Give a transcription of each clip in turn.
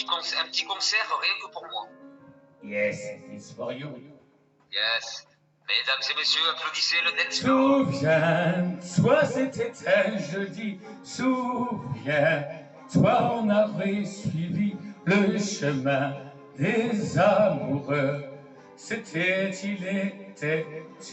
un petit concert rien que pour moi. Yes, it's for you. Yes. Mesdames et messieurs, applaudissez le dance floor. Souviens-toi, c'était un jeudi. Souviens-toi, on avait suivi le chemin des amoureux. Il était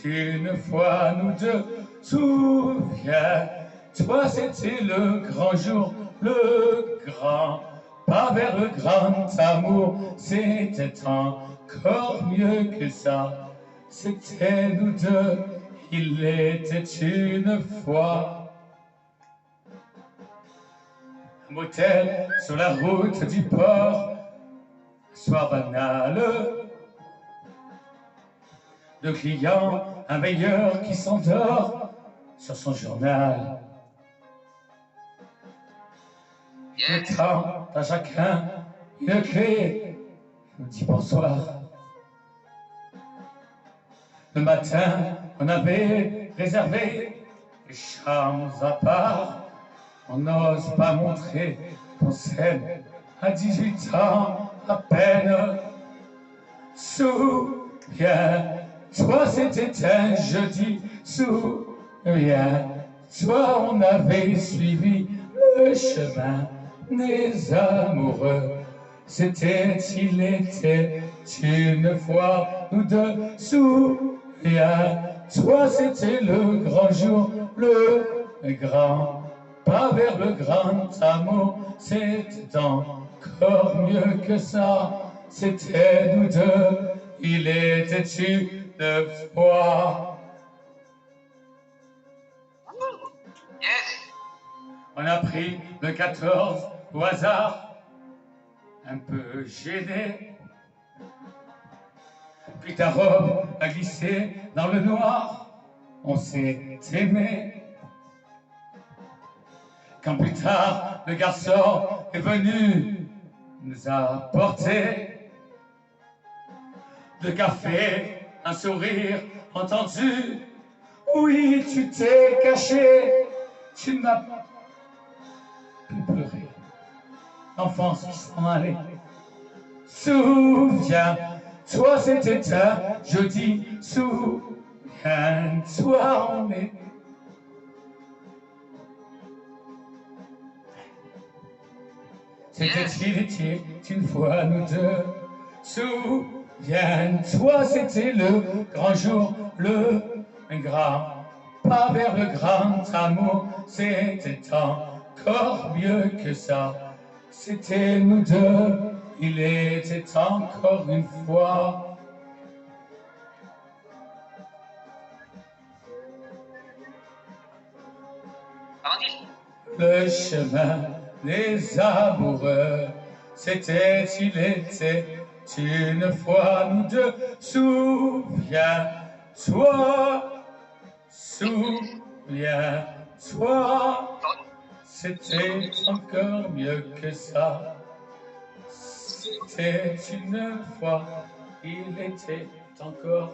une fois nous deux. Souviens-toi, c'était le grand jour, le grand pas vers le grand amour. C'était encore mieux que ça. C'était nous deux, il était une fois. Un motel sur la route du port, un soir banal. Le client, un veilleur qui s'endort sur son journal. Le temps à chacun une clé, nous dit bonsoir. Le matin, on avait réservé les chambres à part. On n'ose pas montrer qu'on s'aime à 18 ans à peine. Souviens-toi, c'était un jeudi. Souviens-toi, on avait suivi le chemin des amoureux. Il était une fois nous deux. Souviens-toi, c'était le grand jour, le grand pas vers le grand amour. C'était encore mieux que ça. C'était nous deux, il était une fois. Yes. On a pris le 14 au hasard, un peu gêné. Puis ta robe a glissé dans le noir, on s'est aimé. Quand plus tard, le garçon est venu nous apporter le café, un sourire entendu. Oui, tu t'es caché, tu n'as plus pleuré. L'enfance qui s'en allait. Souviens-toi, c'était un jeudi. Souviens-toi, on est. Il était une fois nous deux. Souviens-toi, c'était le grand jour, le grand pas vers le grand amour. C'était encore mieux que ça. C'était nous deux, il était encore une fois. Le chemin des amoureux, il était une fois nous deux. Souviens-toi, c'était encore mieux que ça. C'était une fois, il était encore